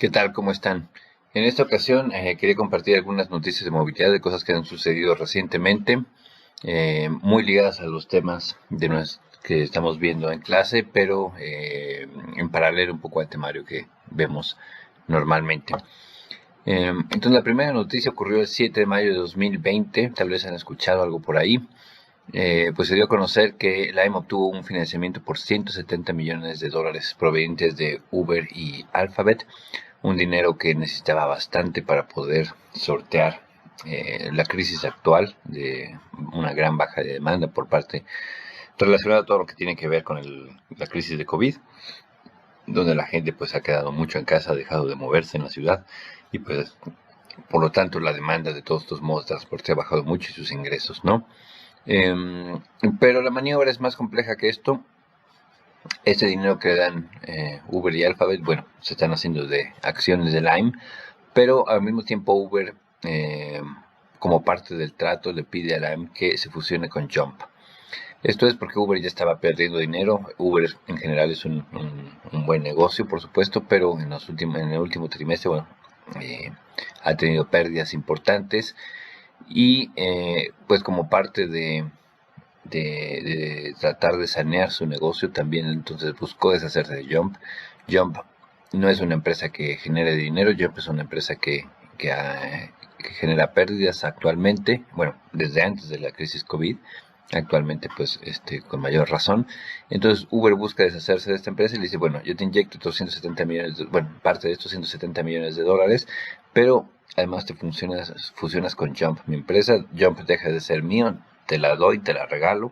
¿Qué tal? ¿Cómo están? En esta ocasión quería compartir algunas noticias de movilidad, de cosas que han sucedido recientemente, muy ligadas a los temas que estamos viendo en clase, pero en paralelo un poco al temario que vemos normalmente. Entonces la primera noticia ocurrió el 7 de mayo de 2020, tal vez han escuchado algo por ahí. Pues se dio a conocer que Lime obtuvo un financiamiento por 170 millones de dólares provenientes de Uber y Alphabet, un dinero que necesitaba bastante para poder sortear la crisis actual de una gran baja de demanda por parte relacionada a todo lo que tiene que ver con la crisis de COVID, donde la gente pues ha quedado mucho en casa, ha dejado de moverse en la ciudad y pues por lo tanto la demanda de todos estos modos de transporte ha bajado mucho y sus ingresos, ¿no? Pero la maniobra es más compleja que esto. Este dinero que dan Uber y Alphabet, bueno, se están haciendo de acciones de Lime, pero al mismo tiempo Uber, como parte del trato, le pide a Lime que se fusione con Jump. Esto es porque Uber ya estaba perdiendo dinero. Uber en general es un buen negocio, por supuesto, pero en el último trimestre, bueno, ha tenido pérdidas importantes y pues como parte de tratar de sanear su negocio, también entonces buscó deshacerse de Jump. Jump no es una empresa que genere dinero, Jump es una empresa que genera pérdidas actualmente, bueno, desde antes de la crisis COVID, actualmente pues con mayor razón. Entonces Uber busca deshacerse de esta empresa y le dice, bueno, yo te inyecto 270 millones, parte de estos 170 millones de dólares, pero además te fusionas con Jump, mi empresa. Jump deja de ser mío, te la doy, te la regalo,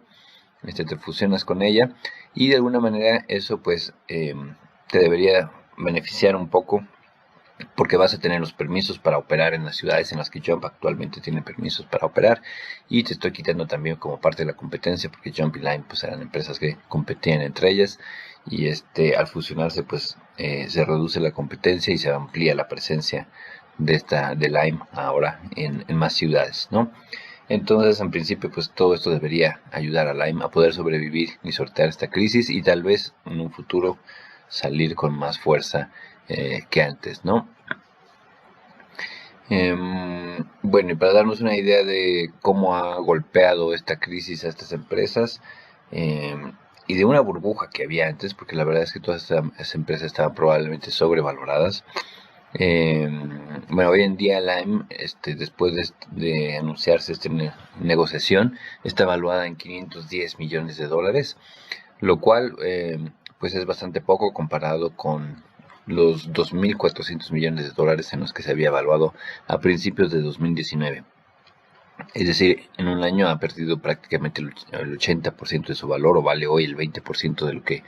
te fusionas con ella y de alguna manera eso pues te debería beneficiar un poco porque vas a tener los permisos para operar en las ciudades en las que Jump actualmente tiene permisos para operar, y te estoy quitando también como parte de la competencia, porque Jump y Lime pues eran empresas que competían entre ellas, y al fusionarse pues se reduce la competencia y se amplía la presencia de Lime ahora en más ciudades, ¿no? Entonces, en principio, pues todo esto debería ayudar a Lime a poder sobrevivir y sortear esta crisis y tal vez en un futuro salir con más fuerza que antes, ¿no? Bueno, y para darnos una idea de cómo ha golpeado esta crisis a estas empresas y de una burbuja que había antes, porque la verdad es que todas estas empresas estaban probablemente sobrevaloradas. Bueno, hoy en día Lime, después de anunciarse esta negociación, está evaluada en 510 millones de dólares, lo cual pues es bastante poco comparado con los 2.400 millones de dólares en los que se había evaluado a principios de 2019. Es decir, en un año ha perdido prácticamente el 80% de su valor, o vale hoy el 20% de lo que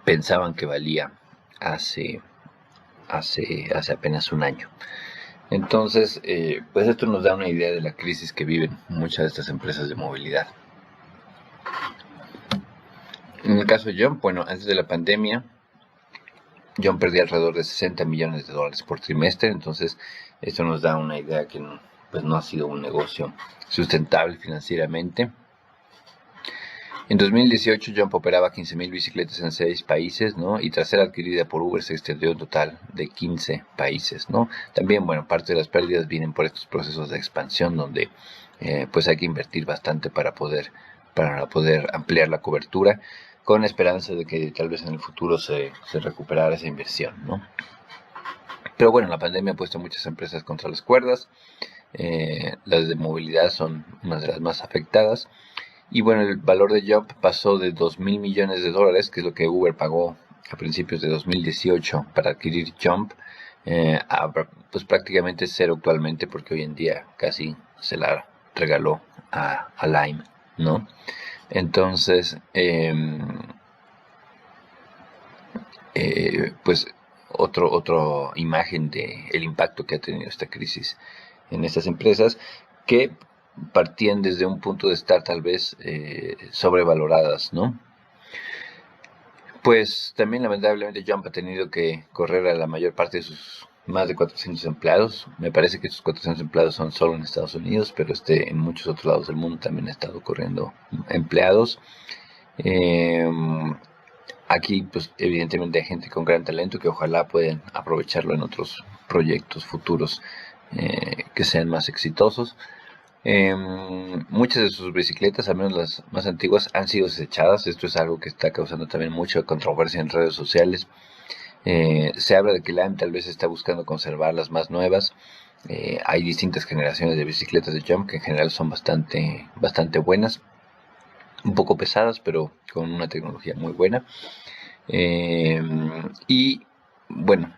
pensaban que valía hace apenas un año. Entonces, pues esto nos da una idea de la crisis que viven muchas de estas empresas de movilidad. En el caso de Jump, bueno, antes de la pandemia, Jump perdía alrededor de 60 millones de dólares por trimestre, entonces esto nos da una idea que pues no ha sido un negocio sustentable financieramente. En 2018 Jump operaba 15.000 bicicletas en 6 países, ¿no? Y tras ser adquirida por Uber se extendió un total de 15 países, ¿no? También, bueno, parte de las pérdidas vienen por estos procesos de expansión donde pues hay que invertir bastante para poder ampliar la cobertura, con esperanza de que tal vez en el futuro se recuperara esa inversión, ¿no? Pero bueno, la pandemia ha puesto a muchas empresas contra las cuerdas. Las de movilidad son unas de las más afectadas. Y bueno, el valor de Jump pasó de 2.000 millones de dólares, que es lo que Uber pagó a principios de 2018 para adquirir Jump, a pues prácticamente cero actualmente, porque hoy en día casi se la regaló a Lime, ¿no? Entonces, pues otra imagen de el impacto que ha tenido esta crisis en estas empresas, que partían desde un punto de estar tal vez sobrevaloradas, ¿no? Pues también lamentablemente Jump ha tenido que correr a la mayor parte de sus más de 400 empleados. Me parece que esos 400 empleados son solo en Estados Unidos, pero en muchos otros lados del mundo también ha estado corriendo empleados. aquí pues evidentemente hay gente con gran talento que ojalá puedan aprovecharlo en otros proyectos futuros que sean más exitosos. Muchas de sus bicicletas, al menos las más antiguas, han sido desechadas. Esto es algo que está causando también mucha controversia en redes sociales. Se habla de que Lime tal vez está buscando conservar las más nuevas. Hay distintas generaciones de bicicletas de Jump que en general son bastante buenas, un poco pesadas, pero con una tecnología muy buena. Y bueno,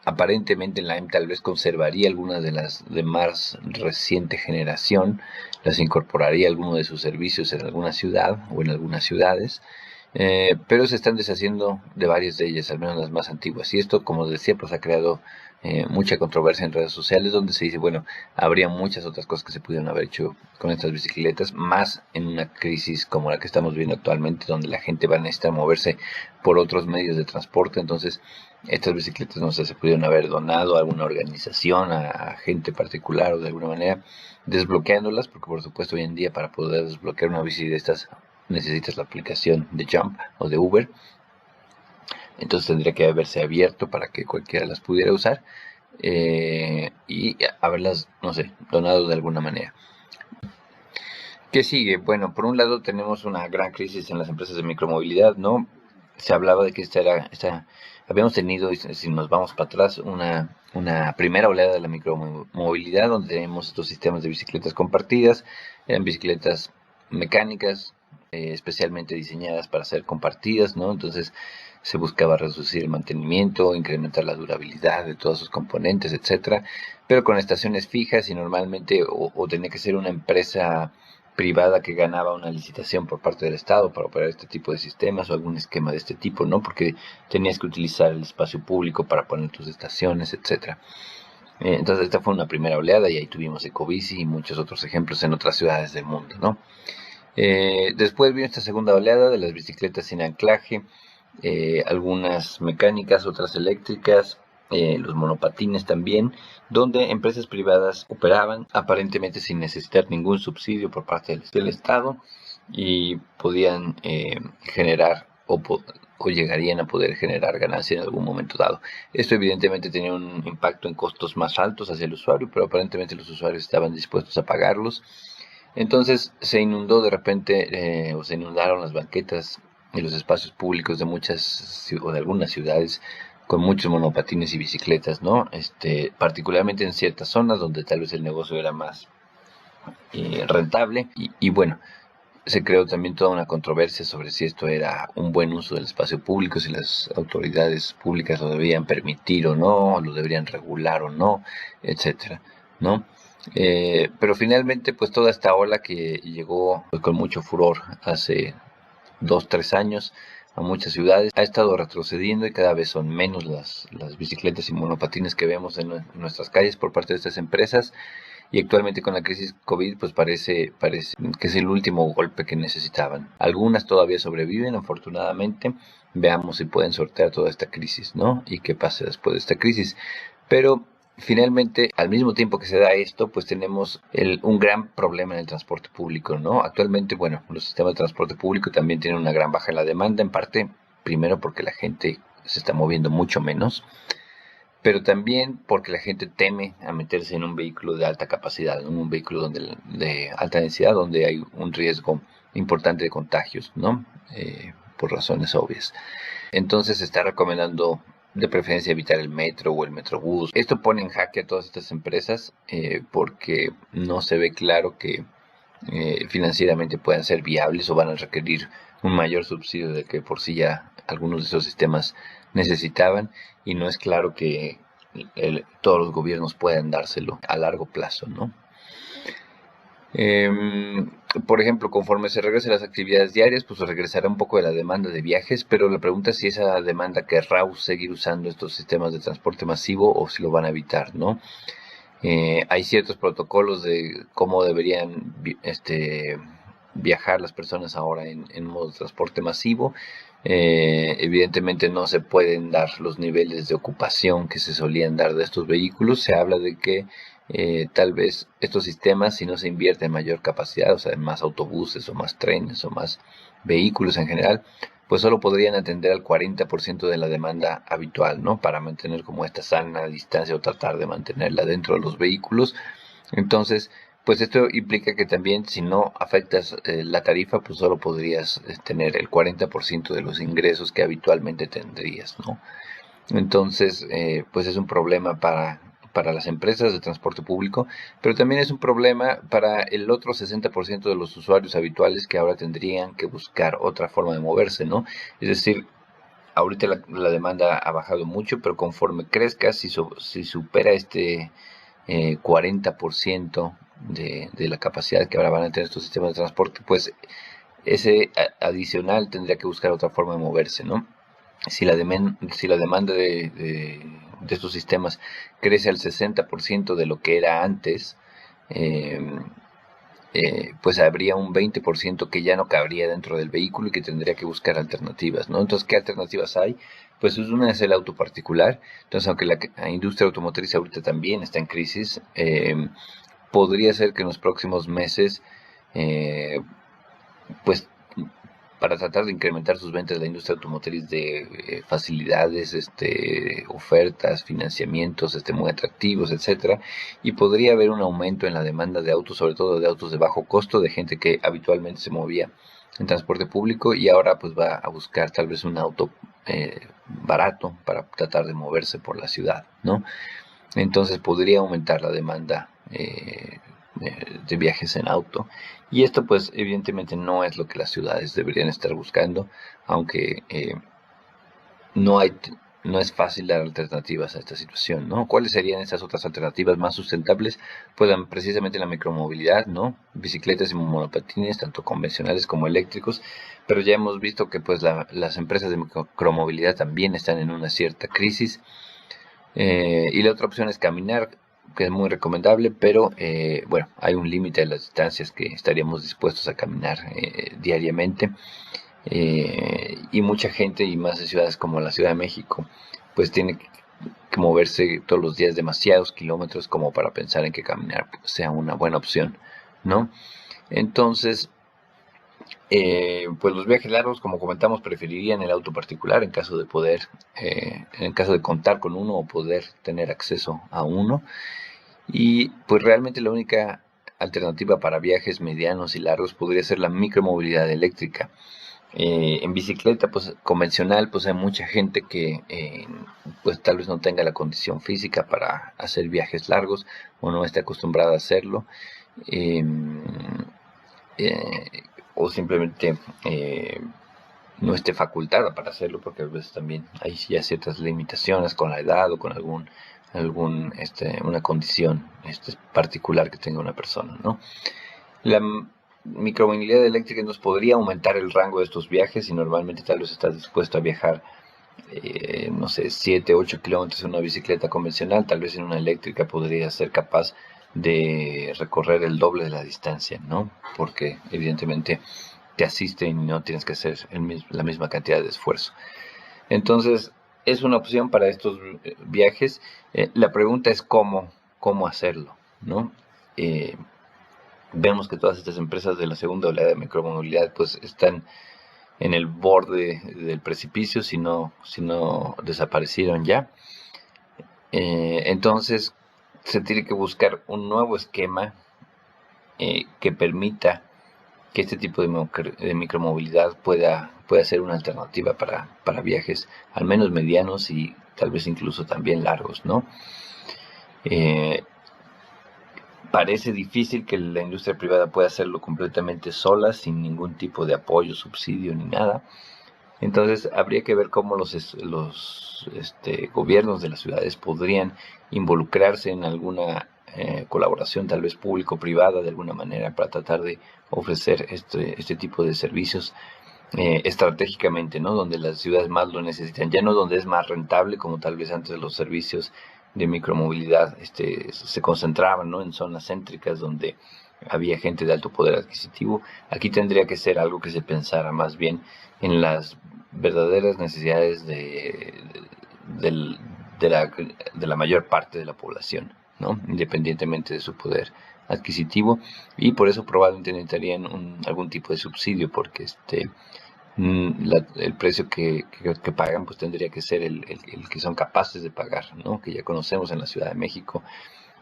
aparentemente Lime tal vez conservaría algunas de las de más reciente generación, las incorporaría a alguno de sus servicios en alguna ciudad o en algunas ciudades, pero se están deshaciendo de varias de ellas, al menos las más antiguas. Y esto, como decía, pues ha creado mucha controversia en redes sociales, donde se dice, bueno, habría muchas otras cosas que se pudieron haber hecho con estas bicicletas, más en una crisis como la que estamos viendo actualmente, donde la gente va a necesitar moverse por otros medios de transporte. Entonces, estas bicicletas, no sé, se pudieron haber donado a alguna organización, a gente particular o de alguna manera, desbloqueándolas, porque por supuesto hoy en día para poder desbloquear una bici de estas necesitas la aplicación de Jump o de Uber. Entonces tendría que haberse abierto para que cualquiera las pudiera usar y haberlas, no sé, donado de alguna manera. ¿Qué sigue? Bueno, por un lado tenemos una gran crisis en las empresas de micromovilidad, ¿no? Se hablaba de que habíamos tenido, si nos vamos para atrás, una primera oleada de la micromovilidad, donde tenemos estos sistemas de bicicletas compartidas, eran bicicletas mecánicas, especialmente diseñadas para ser compartidas, ¿no? Entonces se buscaba reducir el mantenimiento, incrementar la durabilidad de todos sus componentes, etcétera, pero con estaciones fijas y normalmente o tenía que ser una empresa privada que ganaba una licitación por parte del Estado para operar este tipo de sistemas o algún esquema de este tipo, ¿no? Porque tenías que utilizar el espacio público para poner tus estaciones, etcétera. Entonces esta fue una primera oleada y ahí tuvimos Ecobici y muchos otros ejemplos en otras ciudades del mundo, ¿no? Después vino esta segunda oleada de las bicicletas sin anclaje, algunas mecánicas, otras eléctricas, los monopatines también, donde empresas privadas operaban aparentemente sin necesitar ningún subsidio por parte del Estado y podían generar o llegarían a poder generar ganancia en algún momento dado. Esto evidentemente tenía un impacto en costos más altos hacia el usuario, pero aparentemente los usuarios estaban dispuestos a pagarlos. Entonces se inundó de repente, o se inundaron las banquetas y los espacios públicos de muchas o de algunas ciudades con muchos monopatines y bicicletas, ¿no? Particularmente en ciertas zonas donde tal vez el negocio era más rentable y bueno, se creó también toda una controversia sobre si esto era un buen uso del espacio público, si las autoridades públicas lo debían permitir o no, lo deberían regular o no, etcétera, ¿no? Pero finalmente, pues toda esta ola que llegó pues, con mucho furor hace 2-3 años a muchas ciudades, ha estado retrocediendo y cada vez son menos las bicicletas y monopatines que vemos en nuestras calles por parte de estas empresas. Y actualmente con la crisis COVID, pues parece que es el último golpe que necesitaban. Algunas todavía sobreviven, afortunadamente. Veamos si pueden sortear toda esta crisis, ¿no? Y qué pasa después de esta crisis. Pero finalmente, al mismo tiempo que se da esto, pues tenemos un gran problema en el transporte público, ¿no? Actualmente, bueno, los sistemas de transporte público también tienen una gran baja en la demanda, en parte, primero porque la gente se está moviendo mucho menos, pero también porque la gente teme a meterse en un vehículo de alta capacidad, en un vehículo de alta densidad, donde hay un riesgo importante de contagios, ¿no? Por razones obvias. Entonces se está recomendando de preferencia evitar el metro o el metrobús. Esto pone en jaque a todas estas empresas porque no se ve claro que financieramente puedan ser viables o van a requerir un mayor subsidio del que por sí ya algunos de esos sistemas necesitaban, y no es claro que todos los gobiernos puedan dárselo a largo plazo, ¿no? Por ejemplo, conforme se regresen las actividades diarias, pues se regresará un poco de la demanda de viajes, pero la pregunta es si esa demanda querrá seguir usando estos sistemas de transporte masivo o si lo van a evitar, ¿no? Hay ciertos protocolos de cómo deberían viajar las personas ahora en modo de transporte masivo. Evidentemente no se pueden dar los niveles de ocupación que se solían dar de estos vehículos. Se habla de que tal vez estos sistemas, si no se invierte en mayor capacidad, o sea, en más autobuses o más trenes o más vehículos en general, pues solo podrían atender al 40% de la demanda habitual, ¿no? Para mantener como esta sana distancia o tratar de mantenerla dentro de los vehículos. Entonces, pues esto implica que también si no afectas la tarifa, pues solo podrías tener el 40% de los ingresos que habitualmente tendrías, ¿no? Entonces, pues es un problema para las empresas de transporte público, pero también es un problema para el otro 60% de los usuarios habituales que ahora tendrían que buscar otra forma de moverse, ¿no? Es decir, ahorita la demanda ha bajado mucho, pero conforme crezca, si supera este 40% de la capacidad que ahora van a tener estos sistemas de transporte, pues ese adicional tendría que buscar otra forma de moverse, ¿no? Si la demanda de estos sistemas crece al 60% de lo que era antes, eh, pues habría un 20% que ya no cabría dentro del vehículo y que tendría que buscar alternativas, ¿no? Entonces, ¿qué alternativas hay? Pues una es el auto particular. Entonces, aunque la industria automotriz ahorita también está en crisis, podría ser que en los próximos meses, pues para tratar de incrementar sus ventas, la industria automotriz de facilidades, ofertas, financiamientos, muy atractivos, etcétera, y podría haber un aumento en la demanda de autos, sobre todo de autos de bajo costo, de gente que habitualmente se movía en transporte público y ahora pues va a buscar tal vez un auto barato para tratar de moverse por la ciudad, ¿no? Entonces podría aumentar la demanda de viajes en auto, y esto pues evidentemente no es lo que las ciudades deberían estar buscando, aunque no hay no es fácil dar alternativas a esta situación, ¿no? ¿Cuáles serían esas otras alternativas más sustentables? Pues precisamente la micromovilidad, ¿no? Bicicletas y monopatines, tanto convencionales como eléctricos, pero ya hemos visto que pues las empresas de micromovilidad también están en una cierta crisis. Y la otra opción es caminar, que es muy recomendable, pero bueno, hay un límite de las distancias que estaríamos dispuestos a caminar diariamente. Y mucha gente, y más en ciudades como la Ciudad de México, pues tiene que moverse todos los días demasiados kilómetros como para pensar en que caminar sea una buena opción, ¿no? Entonces, pues los viajes largos, como comentamos, preferirían el auto particular en caso de poder, en caso de contar con uno o poder tener acceso a uno. Y pues realmente la única alternativa para viajes medianos y largos podría ser la micromovilidad eléctrica. En bicicleta pues convencional pues hay mucha gente que pues tal vez no tenga la condición física para hacer viajes largos o no esté acostumbrada a hacerlo. Eh, eh, o simplemente no esté facultada para hacerlo, porque a veces también hay ya ciertas limitaciones con la edad o con una condición particular que tenga una persona, ¿no? La micromovilidad eléctrica nos podría aumentar el rango de estos viajes, y normalmente tal vez estás dispuesto a viajar no sé, 7, 8 kilómetros en una bicicleta convencional, tal vez en una eléctrica podría ser capaz de recorrer el doble de la distancia, ¿no? Porque evidentemente te asisten y no tienes que hacer la misma cantidad de esfuerzo. Entonces, es una opción para estos viajes. La pregunta es cómo hacerlo, ¿no? Vemos que todas estas empresas de la segunda oleada de micromovilidad pues están en el borde del precipicio, si no desaparecieron ya. Entonces se tiene que buscar un nuevo esquema que permita que este tipo de micromovilidad pueda ser una alternativa para viajes al menos medianos y tal vez incluso también largos, ¿no? Parece difícil que la industria privada pueda hacerlo completamente sola, sin ningún tipo de apoyo, subsidio ni nada. Entonces habría que ver cómo los gobiernos de las ciudades podrían involucrarse en alguna colaboración, tal vez público-privada, de alguna manera, para tratar de ofrecer este tipo de servicios estratégicamente, ¿no? Donde las ciudades más lo necesitan, ya no donde es más rentable, como tal vez antes los servicios de micromovilidad se concentraban, ¿no? En zonas céntricas donde había gente de alto poder adquisitivo. Aquí tendría que ser algo que se pensara más bien en las verdaderas necesidades de la mayor parte de la población, ¿no? Independientemente de su poder adquisitivo, y por eso probablemente necesitarían algún tipo de subsidio, porque el precio que pagan pues tendría que ser el que son capaces de pagar, ¿no? Que ya conocemos en la Ciudad de México,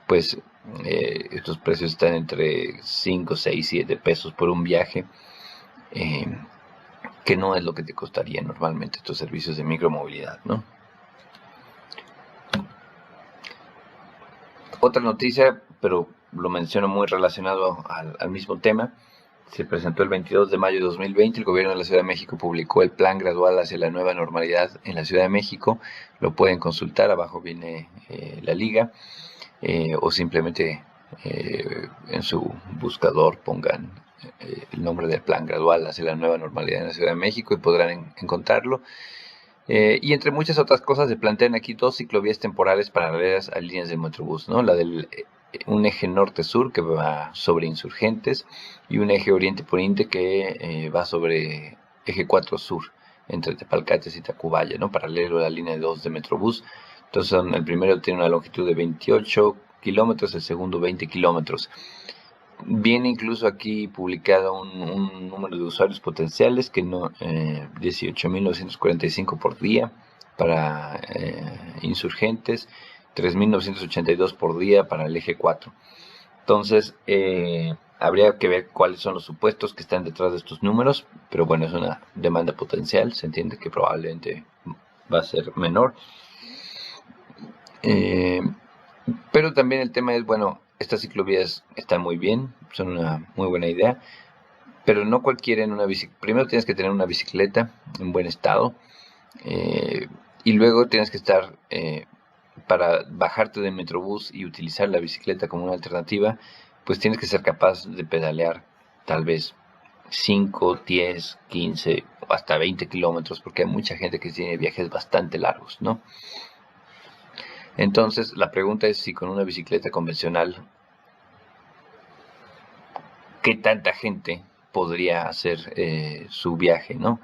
pues estos precios están entre 5, 6, 7 pesos por un viaje, que no es lo que te costaría normalmente estos servicios de micromovilidad, ¿no? Otra noticia, pero lo menciono muy relacionado al mismo tema. Se presentó el 22 de mayo de 2020. El gobierno de la Ciudad de México publicó el plan gradual hacia la nueva normalidad en la Ciudad de México. Lo pueden consultar, abajo viene la liga, o simplemente en su buscador pongan el nombre del plan gradual hacia la nueva normalidad en la Ciudad de México y podrán encontrarlo. Y entre muchas otras cosas se plantean aquí 2 ciclovías temporales paralelas a líneas del Metrobús, ¿no? La del un eje norte-sur que va sobre Insurgentes y un eje oriente poniente que va sobre eje 4 sur, entre Tepalcates y Tacubaya, ¿no? Paralelo a la línea 2 de Metrobús. Entonces el primero tiene una longitud de 28 kilómetros, el segundo 20 kilómetros. Viene incluso aquí publicado un número de usuarios potenciales que no 18.945 por día para Insurgentes, 3.982 por día para el eje 4. Entonces habría que ver cuáles son los supuestos que están detrás de estos números, pero bueno, es una demanda potencial, se entiende que probablemente va a ser menor. Pero también el tema es, bueno, estas ciclovías están muy bien, son una muy buena idea, pero no cualquiera en una bicicleta. Primero tienes que tener una bicicleta en buen estado, y luego tienes que estar, para bajarte del Metrobús y utilizar la bicicleta como una alternativa, pues tienes que ser capaz de pedalear tal vez 5, 10, 15 o hasta 20 kilómetros, porque hay mucha gente que tiene viajes bastante largos, ¿no? Entonces, la pregunta es si con una bicicleta convencional, ¿qué tanta gente podría hacer su viaje, ¿no?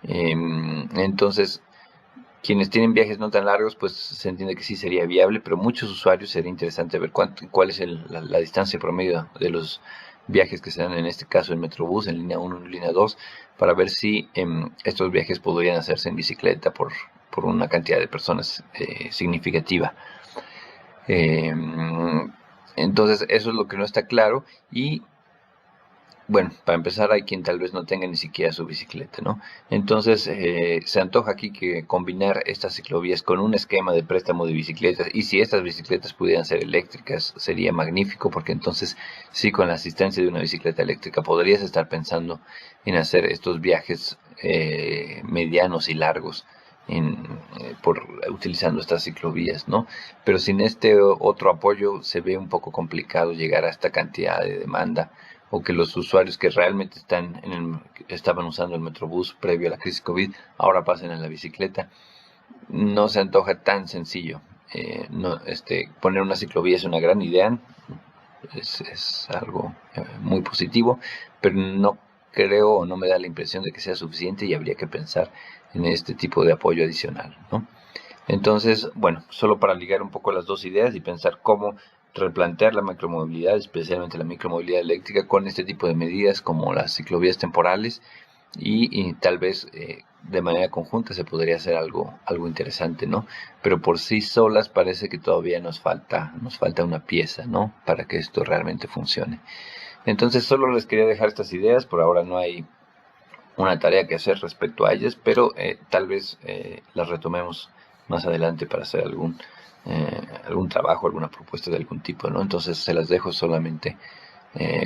Entonces, quienes tienen viajes no tan largos, pues se entiende que sí sería viable, pero muchos usuarios sería interesante ver cuál es la distancia promedio de los viajes que se dan, en este caso en Metrobús, en línea 1 y línea 2, para ver si estos viajes podrían hacerse en bicicleta por una cantidad de personas significativa. Entonces eso es lo que no está claro. Y bueno, para empezar hay quien tal vez no tenga ni siquiera su bicicleta, ¿no? Entonces se antoja aquí que combinar estas ciclovías con un esquema de préstamo de bicicletas, y si estas bicicletas pudieran ser eléctricas sería magnífico, porque entonces sí, con la asistencia de una bicicleta eléctrica podrías estar pensando en hacer estos viajes medianos y largos utilizando estas ciclovías, ¿no? Pero sin este otro apoyo se ve un poco complicado llegar a esta cantidad de demanda, o que los usuarios que realmente estaban usando el Metrobús previo a la crisis COVID ahora pasen a la bicicleta. No se antoja tan sencillo. Poner una ciclovía es una gran idea, es algo muy positivo, pero no creo, o no me da la impresión de que sea suficiente, y habría que pensar en este tipo de apoyo adicional, ¿no? Entonces, bueno, solo para ligar un poco las dos ideas y pensar cómo replantear la micromovilidad, especialmente la micromovilidad eléctrica, con este tipo de medidas como las ciclovías temporales, y tal vez de manera conjunta se podría hacer algo interesante, ¿no? Pero por sí solas parece que todavía nos falta una pieza, ¿no? Para que esto realmente funcione. Entonces solo les quería dejar estas ideas. Por ahora no hay una tarea que hacer respecto a ellas, pero tal vez las retomemos más adelante para hacer algún trabajo, alguna propuesta de algún tipo, ¿no? Entonces se las dejo solamente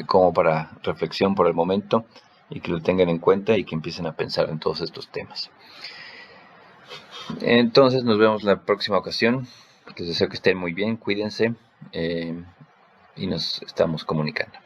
como para reflexión por el momento, y que lo tengan en cuenta y que empiecen a pensar en todos estos temas. Entonces nos vemos la próxima ocasión. Les deseo que estén muy bien, cuídense, y nos estamos comunicando.